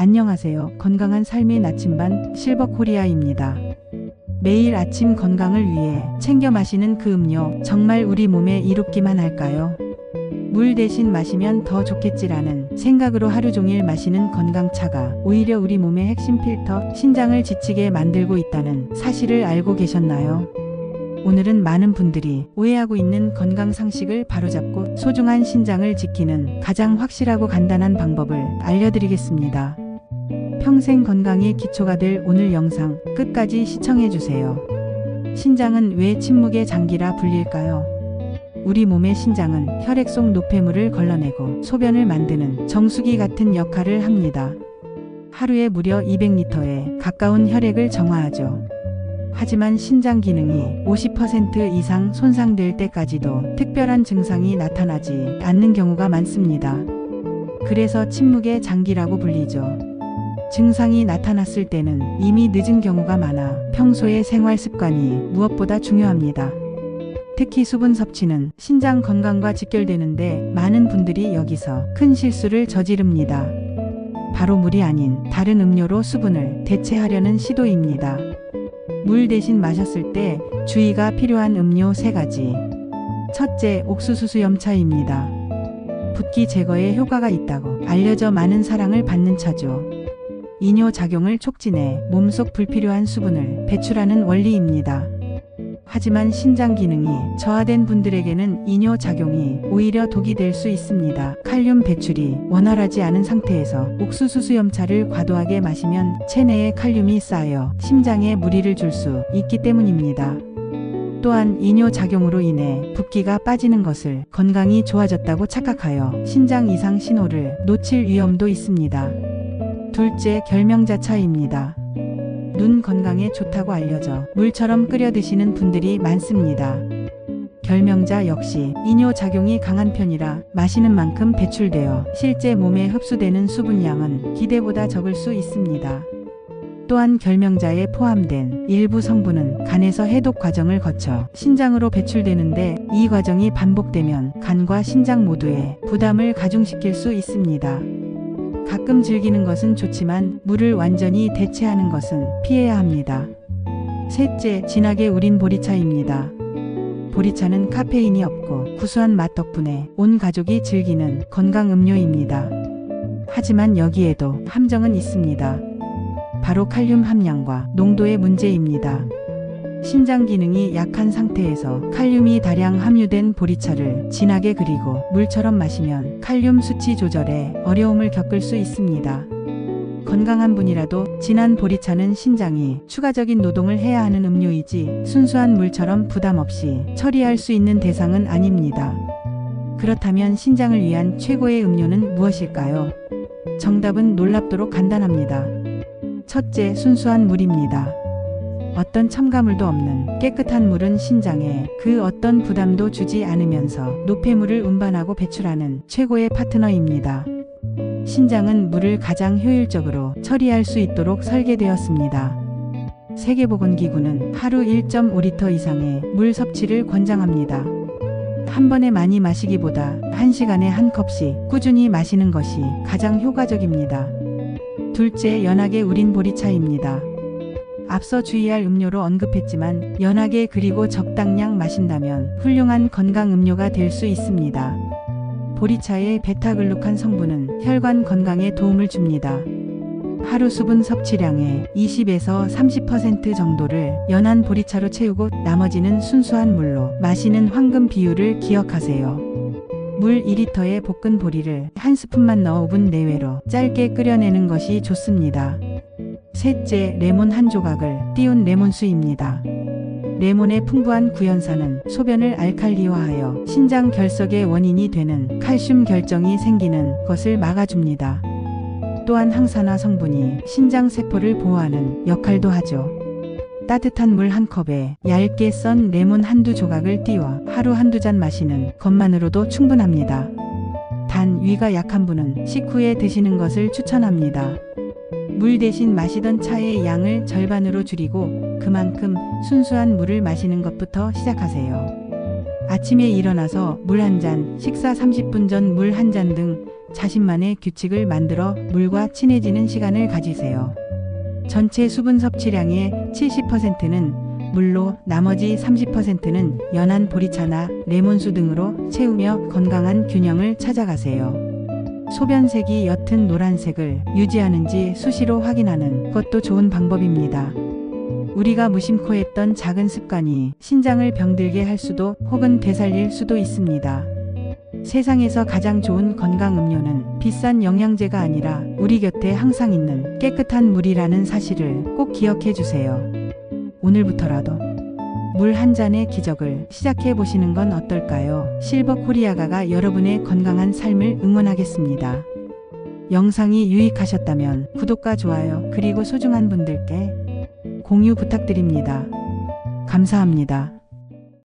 안녕하세요. 건강한 삶의 나침반 실버코리아입니다. 매일 아침 건강을 위해 챙겨 마시는 그 음료, 정말 우리 몸에 이롭기만 할까요? 물 대신 마시면 더 좋겠지라는 생각으로 하루 종일 마시는 건강차가 오히려 우리 몸의 핵심 필터, 신장을 지치게 만들고 있다는 사실을 알고 계셨나요? 오늘은 많은 분들이 오해하고 있는 건강 상식을 바로잡고 소중한 신장을 지키는 가장 확실하고 간단한 방법을 알려드리겠습니다. 평생 건강의 기초가 될 오늘 영상 끝까지 시청해주세요. 신장은 왜 침묵의 장기라 불릴까요? 우리 몸의 신장은 혈액 속 노폐물을 걸러내고 소변을 만드는 정수기 같은 역할을 합니다. 하루에 무려 200리터에 가까운 혈액을 정화하죠. 하지만 신장 기능이 50% 이상 손상될 때까지도 특별한 증상이 나타나지 않는 경우가 많습니다. 그래서 침묵의 장기라고 불리죠. 증상이 나타났을 때는 이미 늦은 경우가 많아 평소의 생활 습관이 무엇보다 중요합니다. 특히 수분 섭취는 신장 건강과 직결되는데 많은 분들이 여기서 큰 실수를 저지릅니다. 바로 물이 아닌 다른 음료로 수분을 대체하려는 시도입니다. 물 대신 마셨을 때 주의가 필요한 음료 3가지. 첫째, 옥수수 수염차입니다. 붓기 제거에 효과가 있다고 알려져 많은 사랑을 받는 차죠. 이뇨 작용을 촉진해 몸속 불필요한 수분을 배출하는 원리입니다. 하지만 신장 기능이 저하된 분들에게는 이뇨 작용이 오히려 독이 될 수 있습니다. 칼륨 배출이 원활하지 않은 상태에서 옥수수 수염차를 과도하게 마시면 체내에 칼륨이 쌓여 심장에 무리를 줄 수 있기 때문입니다. 또한 이뇨 작용으로 인해 붓기가 빠지는 것을 건강이 좋아졌다고 착각하여 신장 이상 신호를 놓칠 위험도 있습니다. 둘째, 결명자차입니다. 눈 건강에 좋다고 알려져 물처럼 끓여 드시는 분들이 많습니다. 결명자 역시 이뇨 작용이 강한 편이라 마시는 만큼 배출되어 실제 몸에 흡수되는 수분량은 기대보다 적을 수 있습니다. 또한 결명자에 포함된 일부 성분은 간에서 해독 과정을 거쳐 신장으로 배출되는데 이 과정이 반복되면 간과 신장 모두에 부담을 가중시킬 수 있습니다. 가끔 즐기는 것은 좋지만 물을 완전히 대체하는 것은 피해야 합니다. 셋째, 진하게 우린 보리차입니다. 보리차는 카페인이 없고 구수한 맛 덕분에 온 가족이 즐기는 건강 음료입니다. 하지만 여기에도 함정은 있습니다. 바로 칼륨 함량과 농도의 문제입니다. 신장 기능이 약한 상태에서 칼륨이 다량 함유된 보리차를 진하게 그리고 물처럼 마시면 칼륨 수치 조절에 어려움을 겪을 수 있습니다. 건강한 분이라도 진한 보리차는 신장이 추가적인 노동을 해야 하는 음료이지 순수한 물처럼 부담 없이 처리할 수 있는 대상은 아닙니다. 그렇다면 신장을 위한 최고의 음료는 무엇일까요? 정답은 놀랍도록 간단합니다. 첫째, 순수한 물입니다. 어떤 첨가물도 없는 깨끗한 물은 신장에 그 어떤 부담도 주지 않으면서 노폐물을 운반하고 배출하는 최고의 파트너입니다. 신장은 물을 가장 효율적으로 처리할 수 있도록 설계되었습니다. 세계보건기구는 하루 1.5리터 이상의 물 섭취를 권장합니다. 한 번에 많이 마시기보다 1시간에 한 컵씩 꾸준히 마시는 것이 가장 효과적입니다. 둘째, 연하게 우린 보리차입니다. 앞서 주의할 음료로 언급했지만 연하게 그리고 적당량 마신다면 훌륭한 건강 음료가 될 수 있습니다. 보리차의 베타글루칸 성분은 혈관 건강에 도움을 줍니다. 하루 수분 섭취량의 20에서 30% 정도를 연한 보리차로 채우고 나머지는 순수한 물로 마시는 황금 비율을 기억하세요. 물 2리터에 볶은 보리를 한 스푼만 넣어 5분 내외로 짧게 끓여내는 것이 좋습니다. 셋째, 레몬 한 조각을 띄운 레몬수입니다. 레몬의 풍부한 구연산은 소변을 알칼리화하여 신장 결석의 원인이 되는 칼슘 결정이 생기는 것을 막아줍니다. 또한 항산화 성분이 신장 세포를 보호하는 역할도 하죠. 따뜻한 물 한 컵에 얇게 썬 레몬 한두 조각을 띄워 하루 한두 잔 마시는 것만으로도 충분합니다. 단 위가 약한 분은 식후에 드시는 것을 추천합니다. 물 대신 마시던 차의 양을 절반으로 줄이고 그만큼 순수한 물을 마시는 것부터 시작하세요. 아침에 일어나서 물 한 잔, 식사 30분 전 물 한 잔 등 자신만의 규칙을 만들어 물과 친해지는 시간을 가지세요. 전체 수분 섭취량의 70%는 물로 나머지 30%는 연한 보리차나 레몬수 등으로 채우며 건강한 균형을 찾아가세요. 소변색이 옅은 노란색을 유지하는지 수시로 확인하는 것도 좋은 방법입니다. 우리가 무심코 했던 작은 습관이 신장을 병들게 할 수도 혹은 되살릴 수도 있습니다. 세상에서 가장 좋은 건강 음료는 비싼 영양제가 아니라 우리 곁에 항상 있는 깨끗한 물이라는 사실을 꼭 기억해 주세요. 오늘부터라도 물 한 잔의 기적을 시작해 보시는 건 어떨까요? 실버 코리아가가 여러분의 건강한 삶을 응원하겠습니다. 영상이 유익하셨다면 구독과 좋아요 그리고 소중한 분들께 공유 부탁드립니다. 감사합니다.